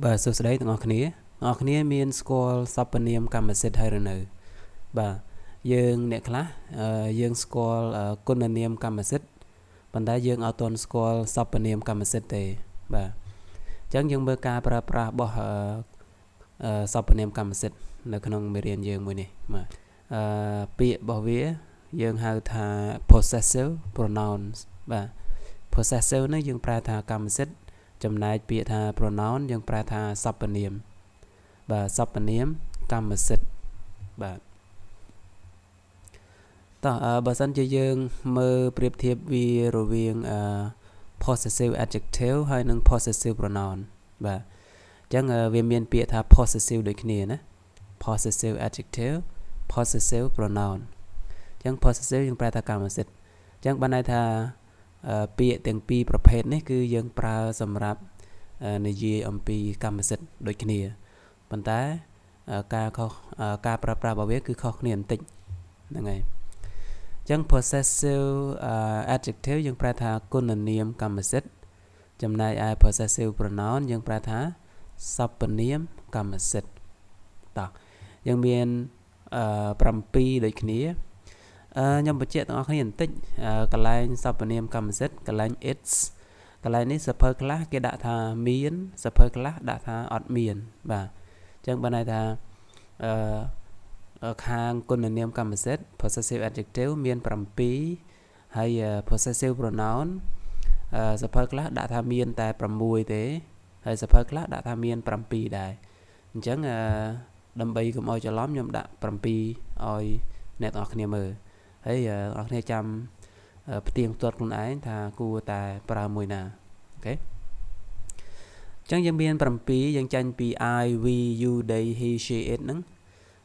បាទសួស្តីទាំងអស់គ្នាមានស្គាល់សព្វនាមកម្មសិទ្ធិហើយឬនៅបាទយើងអ្នកខ្លះយើងស្គាល់គុណនាមកម្មសិទ្ធិប៉ុន្តែយើងអត់ទាន់ស្គាល់សព្វនាមកម្មសិទ្ធិទេបាទអញ្ចឹងយើងមើលការប្រើប្រាស់របស់សព្វនាមកម្មសិទ្ធិនៅក្នុងមេរៀនយើងមួយនេះបាទពាក្យរបស់វាយើងហៅថា possessive pronouns បាទ possessive នេះយើងប្រើថាកម្មសិទ្ធិចំណែកពាក្យថា pronoun យើងប្រើថាសព្វនាមបាទសព្វនាមកម្មសិទ្ធិបាទតោះបើសិនជាយើងមើលប្រៀបធៀបវារវាងpossessive adjective ហើយនិង possessive pronoun បាទអញ្ចឹងវាមានពាក្យថា possessive ដូចគ្នាណា possessive adjective possessive pronoun អញ្ចឹង possessive យើងប្រើថាកម្មសិទ្ធិអញ្ចឹងបានន័យថាពាក្យទាំងពីរប្រភេទនេះគឺយើងប្រើសម្រាប់និយាយអំពីកម្មសិទ្ធិដូចគ្នាប៉ុន្តែការប្រើប្រាស់របស់វាគឺខុសគ្នាបន្តិចហ្នឹងហើយអញ្ចឹង possessive adjective យើងប្រើថាគុណនាមកម្មសិទ្ធិចំណែកឯ possessive pronoun យើងប្រើថាសព្វនាមកម្មសិទ្ធិតោះយើងមាន7ដូចគ្នាខ្ញុំបញ្ជាក់ទាំងអស់គ្នាបន្តិចកន្លែងសព្វនាមកម្មសិទ្ធិកន្លែង it's កន្លែងនេះសភៅខ្លះគេដាក់ថាមានសភៅខ្លះដាក់ថាអត់មានបាទអញ្ចឹងបានន័យថាខាងគុណនាមកម្មសិទ្ធិ possessive adjective មាន7ហើយ possessive pronoun សភៅខ្លះដាក់ថាមានតែ6ទេហើយសភៅខ្លះដាក់ថាមាន7ដែរអញ្ចឹងដើម្បីកុំឲ្យច្រឡំខ្ញុំដាក់7ឲ្យអ្នកទាំងអស់គ្នាមើលហើយអ្នកទាំងអស់គ្នាចាំផ្ទៀងផ្ទាត់ខ្លួនឯងថាគួរតែប្រើមួយណាអូខេអញ្ចឹងយើងមាន7យើងចាញ់ពី I we you they he she it ហ្នឹង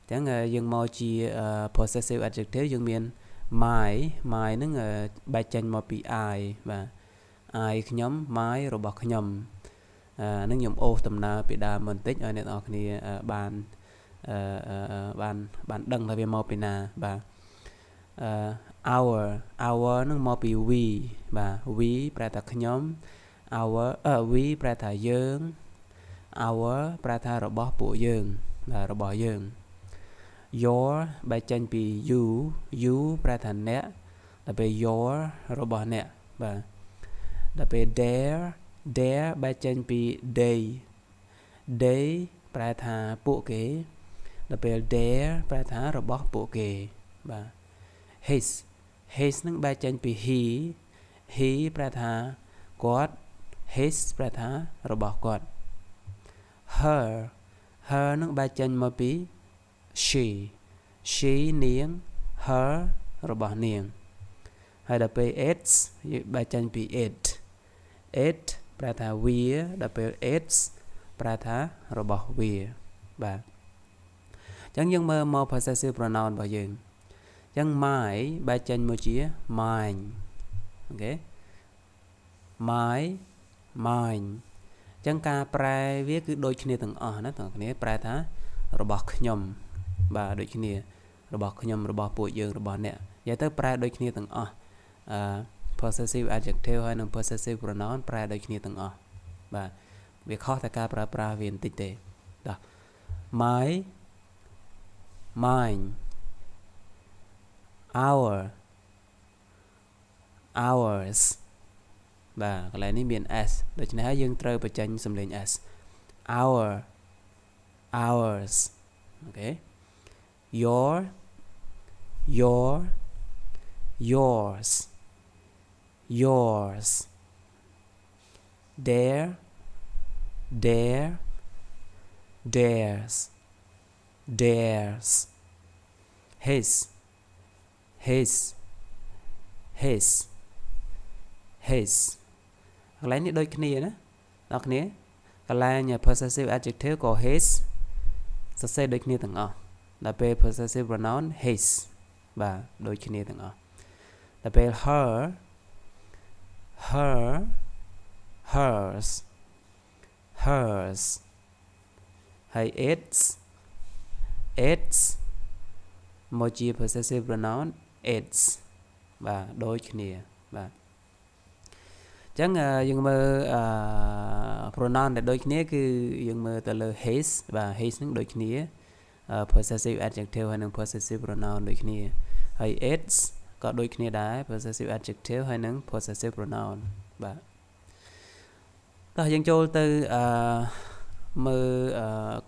អញ្ចឹងយើងមកជា possessive adjective យើងមាន my ហ្នឹងបែកចេញមកពី I បាទ I ខ្ញុំ my របស់ខ្ញុំហ្នឹងខ្ញុំអូសដំណើរពីដើមបន្តិចឲ្យអ្នកទាំងអស់គ្នាបានដឹងថាវាមកពីណាបាទour ហ្នឹងមកពី we បាទ we ប្រែថាខ្ញុំ our we ប្រែថាយើង our ប្រែថារបស់ពួកយើងបាទរបស់យើង your បែកចេញពី you ប្រែថាអ្នកដល់ពេល your របស់អ្នកបាទដល់ពេល their បែកចេញពី they ប្រែថាពួកគេដល់ពេល their ប្រែថារបស់ពួកគេបាទ his នឹងបែកចេញពី he ប្រែថាគាត់ his ប្រែថារបស់គាត់ her នឹងបែកចេញមកពី she នាង her របស់នាងហើយដល់ពេល it's បែកចេញពី it ប្រែថាវាដល់ពេល it's ប្រែថារបស់វាបាទអញ្ចឹងយើងមើលមក possessive pronoun របស់យើងអញ្ចឹង my បែកចេញមកជា mine អូខេ mine អញ្ចឹងការប្រែវាគឺដូចគ្នាទាំងអស់ណាទាំងគ្នាប្រែថារបស់ខ្ញុំបាទដូចគ្នារបស់ខ្ញុំរបស់ពួកយើងរបស់អ្នកនិយាយទៅប្រែដូចគ្នាទាំងអស់possessive adjective ហើយនិង possessive pronoun ប្រែដូចគ្នាទាំងអស់បាទវាខុសតែការប្រើប្រាស់វាបន្តិចទេតោះ my mine ours បាទកន្លែងនេះមាន s ដូច្នេះហើយយើងត្រូវបញ្ចេញសំឡេង s ours អូខេ yours theirs his កន្លែងនេះដូចគ្នាណាអ្នកគ្នាកន្លែង possessive adjective ក៏ his សរសេរដូចគ្នាទាំងអស់ដល់ពេល possessive pronoun his បាទដូចគ្នាទាំងអស់ដល់ពេល her hers ហើយ it's មកជា possessive pronoun it's បាទដូចគ្នាបាទ chẳng dương mơ pronoun để đôi khi cứ dương mơ từ lời his và his những đôi khi possessive adjective hay là possessive pronoun đôi khi hay it's có đôi khi đấy possessive adjective hay là possessive pronoun và ta dươngចូលទៅមើល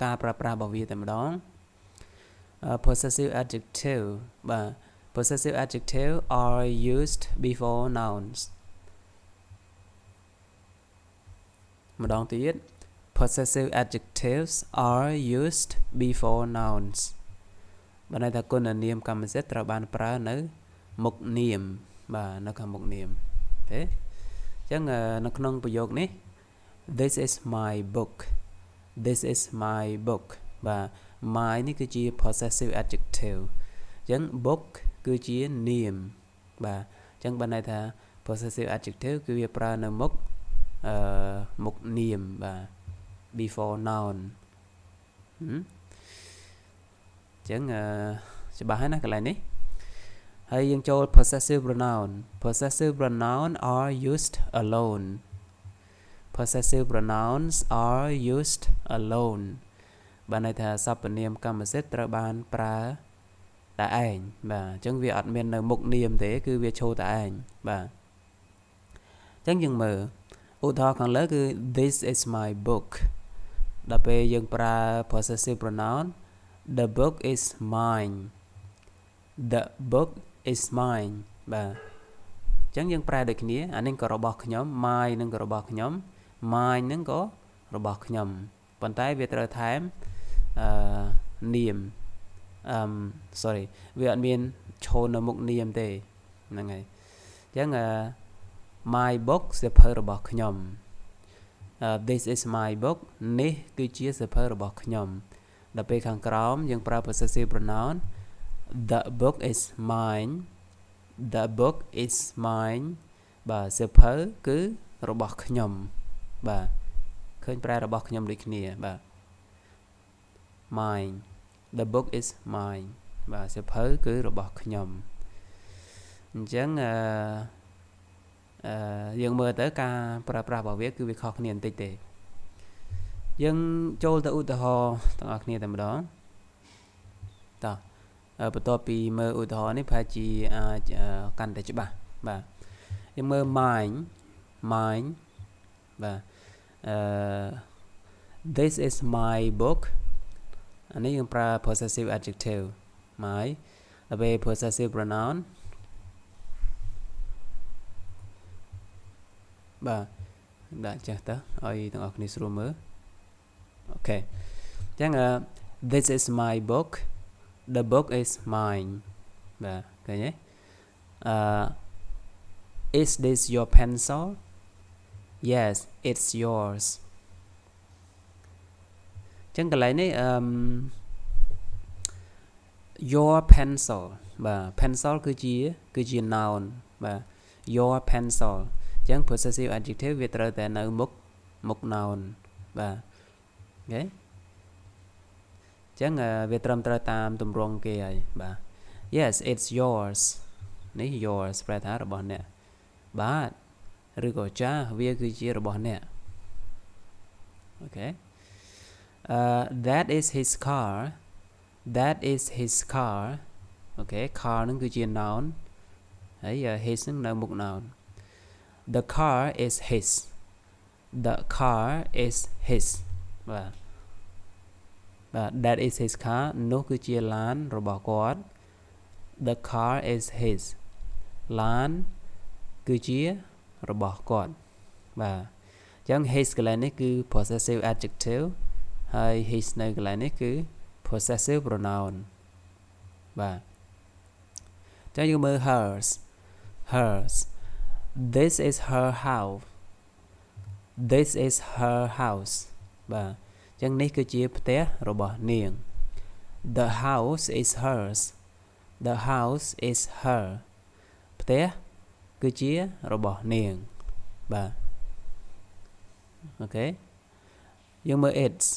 ការប្រើប្រាស់របស់វាតែម្ដង possessive adjective បាទ possessive adjective are used before nouns ម្ដងទៀត possessive adjectives are used before nouns បានន័យថាគុណនាមកម្មសិទ្ធិត្រូវបានប្រើនៅមុខនាមបាទនៅខាងមុខនាមទេអញ្ចឹងនៅក្នុងប្រយោគនេះThis is my book This is my book បាទ my នេះគឺជា possessive adjective អញ្ចឹង book គឺជានាមបាទអញ្ចឹងបានន័យថា possessive adjective គឺវាប្រើនៅមុខមុខនាមបាទ before noun អញ្ចឹងច្បាស់ហើយណាកន្លែងនេះហើយយើងចូល possessive pronoun possessive pronoun are used alone possessive pronouns are used alone បានន័យថាសព្វនាមកម្មសិទ្ធិត្រូវបានប្រើតែឯងបាទអញ្ចឹងវាអត់មាននៅមុខនាមទេគឺវាឈរតែឯងបាទអញ្ចឹងយើងមើលឧទាហរណ៍ខាងលើគឺ this is my book ដល់ពេលយើងប្រើ possessive pronoun the book is mine the book is mine បាទអញ្ចឹងយើងប្រែដូចគ្នាអានេះក៏របស់ខ្ញុំ my នឹងក៏របស់ខ្ញុំ mine នឹងក៏របស់ខ្ញុំប៉ុន្តែវាត្រូវថែមនាមsorry វាអត់មានឈរនៅមុខនាមទេហ្នឹងហើយអញ្ចឹងmy book សៀវភៅរបស់ខ្ញុំ this is my book នេះគឺជាសៀវភៅរបស់ខ្ញុំដល់ពេលខាងក្រោមយើងប្រើ possessive pronoun the book is mine the book is mine បាទសៀវភៅគឺរបស់ខ្ញុំបាទឃើញប្រែរបស់ខ្ញុំដូចគ្នាបាទ mine the book is mine បាទសៀវភៅគឺរបស់ខ្ញុំអញ្ចឹងយើងមើលទៅការប្រើប្រាស់របស់វាគឺវាខុសគ្នាបន្តិចទេយើងចូលទៅឧទាហរណ៍ទាំងអស់គ្នាតែម្ដងតោះបន្ទាប់ពីមើលឧទាហរណ៍នេះប្រហែលជាអាចកាន់តែច្បាស់បាទយើងមើល mine បាទ this is my book អានេះយើងប្រើ possessive adjective my ដល់ពេល possessive pronoun បាទដាក់ចេះទៅឲ្យទាំងអស់គ្នាស្រួលមើលអូខេអញ្ចឹង this is my book the book is mine បាទឃើញទេis this your pencil yes it's yours អញ្ចឹងកន្លែងនេះyour pencil បាទ pencil គឺជា noun បាទ your pencil អញ្ចឹង possessive adjective វាត្រូវតែនៅមុខ noun បាទអូខេអញ្ចឹងវាត្រឹមត្រូវតាមទម្រង់គេហើយបាទ yes it's yours នេះ yours ប្រែថារបស់អ្នកបាទឬក៏ចាវាគឺជារបស់អ្នកអូខេthat is his car that is his car អូខេ car នឹងគឺជា noun ហើយ his នឹងនៅមុខ noun the car is his the car is his បាទthat is his car នោះគឺជាឡានរបស់គាត់ the car is his ឡានគឺជារបស់គាត់បាទអញ្ចឹង his កន្លែងនេះគឺ possessive adjective ហើយ his នៅកន្លែងនេះគឺ possessive pronoun បាទអញ្ចឹងយើងមើល hers this is her house this is her house បាទអញ្ចឹងនេះគឺជាផ្ទះរបស់នាង the house is hers the house is her ផ្ទះគឺជារបស់នាងបាទអូខេយើងមើល it's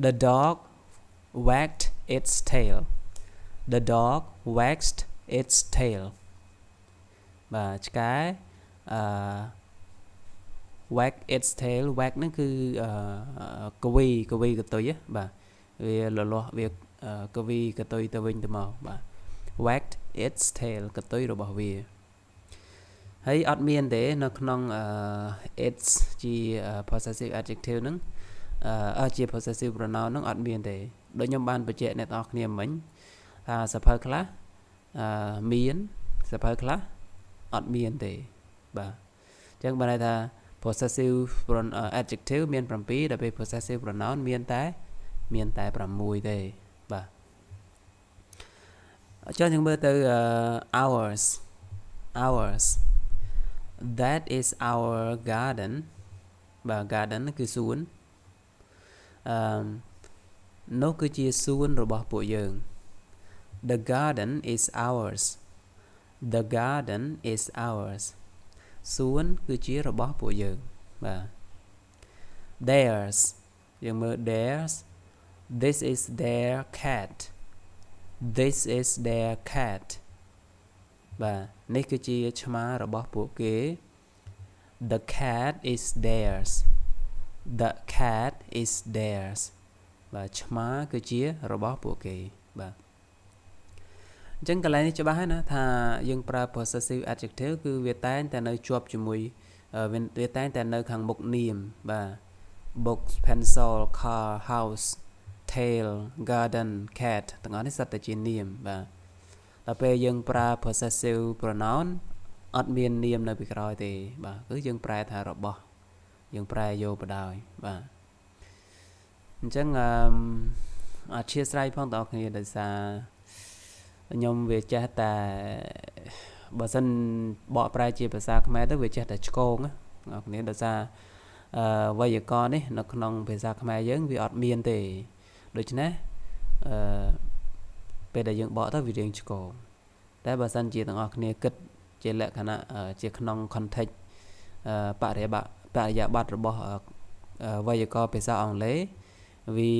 the dog wagged its tail the dog wagged its tail បាទឆ្កែ wag its tail wag ហ្នឹងគឺកវីកតុយបាទវាលលាស់វាកវីកតុយទៅវិញទៅមកបាទ wagged its tail កតុយរបស់វាហើយអត់មានទេនៅក្នុងits ជា possessive adjective ហ្នឹងជា possessive pronoun ហ្នឹងអត់មានទេដូចខ្ញុំបានបញ្ជាក់អ្នកទាំងអស់គ្នាមិញថាសភៅខ្លះមានសភៅខ្លះអត់មានទេបាទអញ្ចឹងបានន័យថា possessive adjective មាន7ដល់ពេល possessive pronoun មានតែ6ទេបាទអញ្ចឹងយើងមើលទៅ ours that is our garden បាទ garden គឺសួននោះគឺជាសួនរបស់ពួកយើង the garden is ours the garden is ours សួនគឺជារបស់ពួកយើងបាទ theirs យើងមើល theirs this is their cat this is their cat បាទនេះគឺជាឆ្មារបស់ពួកគេ the cat is theirs the cat is theirs បាទឆ្មាគឺជារបស់ពួកគេបាទអញ្ចឹងកន្លែងនេះច្បាស់ហើយណាថាយើងប្រើ possessive adjective គឺវាតែងតែនៅជាប់ជាមួយវាតែងតែនៅខាងមុខនាមបាទ book pencil car house tail garden cat ទាំងអស់នេះសុទ្ធតែជានាមបាទដល់ពេលយើងប្រើ possessive pronoun អត់មាននាមនៅពីក្រោយទេបាទគឺយើងប្រែថារបស់យើងប្រែយកបដ ாய் បាទអញ្ចឹងអធិស្ឋានផងបងប្អូនគ្នាដោយសារខ្ញុំវាចេះតែបើសិនបកប្រែជាភាសាខ្មែរទៅវាចេះតែឆ្កងណាបងប្អូនគ្នាដោយសារវេយ្យាករណ៍នេះនៅក្នុងភាសាខ្មែរយើងវាអត់មានទេដូច្នេះពេលដែលយើងបកទៅវារៀងឆ្កងតែបើសិនជាទាំងអស់គ្នាគិតជាលក្ខណៈជាក្នុង context បរិយាប័ត្ររបស់វេយ្យាករណ៍ភាសាអង់គ្លេសវា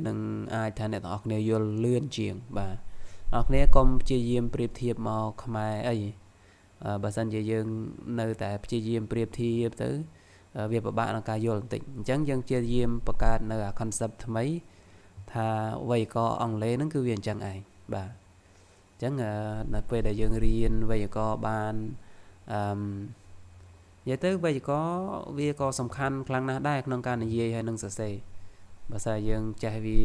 នឹងអាចថាអ្នកទាំងអស់គ្នាយល់លឿនជាងបាទអ្នកគ្នាកុំព្យាយាមប្រៀបធៀបមកខ្មែរអីបើសិនជាយើងនៅតែព្យាយាមប្រៀបធៀបទៅវាពិបាកក្នុងការយល់បន្តិចអញ្ចឹងយើងព្យាយាមបង្កើតនៅ concept ថ្មីថាវេយ្យាករណ៍អង់គ្លេសហ្នឹងគឺវាអញ្ចឹងឯងបាទអញ្ចឹងនៅពេលដែលយើងរៀនវេយ្យាករណ៍បាននិយាយទៅវេយ្យាករណ៍វាក៏សំខាន់ខ្លាំងណាស់ដែរក្នុងការនិយាយហើយនឹងសរសេរបើសិនយើងចេះវា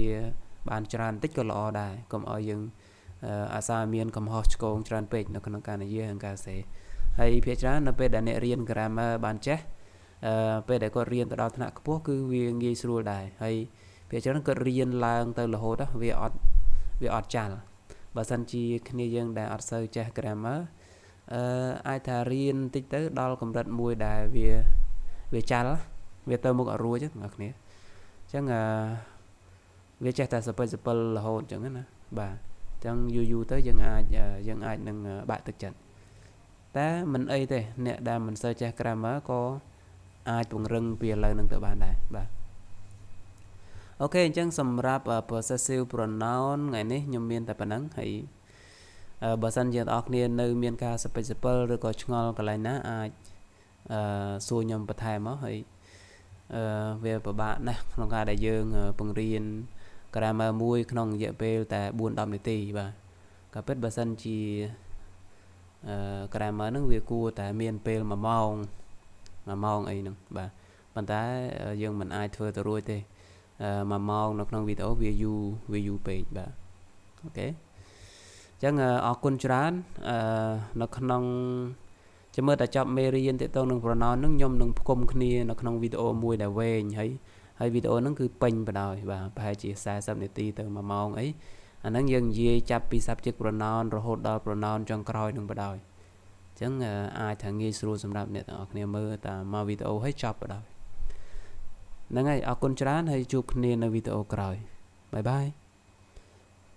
បានច្រើនបន្តិចក៏ល្អដែរកុំឲ្យយើងអាសាមានកំហុសឆ្គងច្រើនពេកនៅក្នុងការនិយាយនិងការសរសេរហើយភាគច្រើននៅពេលដែលអ្នករៀន grammar បានចេះពេលដែលគាត់រៀនទៅដល់ថ្នាក់ខ្ពស់គឺវាងាយស្រួលដែរហើយភាគច្រើនគាត់រៀនឡើងទៅរហូតវាអត់ចាល់បើសិនជាគ្នាយើងដែលអត់សូវចេះ grammar អាចថារៀនតិចទៅដល់កម្រិតមួយដែលវាចាល់វាទៅមុខអត់រួចហ្នឹងបងប្អូនគ្នាអញ្ចឹងវាចេះតែសពិលរហូតអញ្ចឹងណាបាទអញ្ចឹងយូរទៅយើងអាចនឹងបាក់ទឹកចិត្តតែមិនអីទេអ្នកដែលមិនសូវចេះ grammar ក៏អាចពង្រឹងពីឥឡូវនឹងទៅបានដែរបាទអូខេអញ្ចឹងសម្រាប់ possessive pronoun ថ្ងៃនេះខ្ញុំមានតែប៉ុណ្ណឹងហើយបើសិនជាអ្នកនរគ្នានៅមានការសពិលឬក៏ឆ្ងល់កន្លែងណាអាចសួរខ្ញុំបន្ថែមមកហើយវាពិបាកណាស់ក្នុងការដែលយើងបង្រៀន grammar មួយក្នុងរយៈពេលតែ 4-10 នាទីបាទក៏ពិតបើសិនជាgrammar ហ្នឹងវាគួរតែមានពេល1ម៉ោងអីហ្នឹងបាទប៉ុន្តែយើងមិនអាចធ្វើទៅរួចទេ1ម៉ោងនៅក្នុងវីដេអូវាយូរពេកបាទអូខេអញ្ចឹងអរគុណច្រើននៅក្នុងចាំមើលតែចប់មេរៀនទាក់ទងនឹង pronoun ហ្នឹងខ្ញុំនឹងផ្គុំគ្នានៅក្នុងវីដេអូមួយដែលវែងហើយវីដេអូហ្នឹងគឺពេញបណ្ដោយបាទប្រហែលជា40នាទីទៅ1ម៉ោងអីអាហ្នឹងយើងនិយាយចាប់ពី subject pronoun រហូតដល់ pronoun ចុងក្រោយនឹងបណ្ដោយអញ្ចឹងអាចថាងាយស្រួលសម្រាប់អ្នកទាំងអស់គ្នាមើលតាមមកវីដេអូឲ្យចប់បណ្ដោយហ្នឹងហើយអរគុណច្រើនហើយជួបគ្នានៅវីដេអូក្រោយបាយបាយ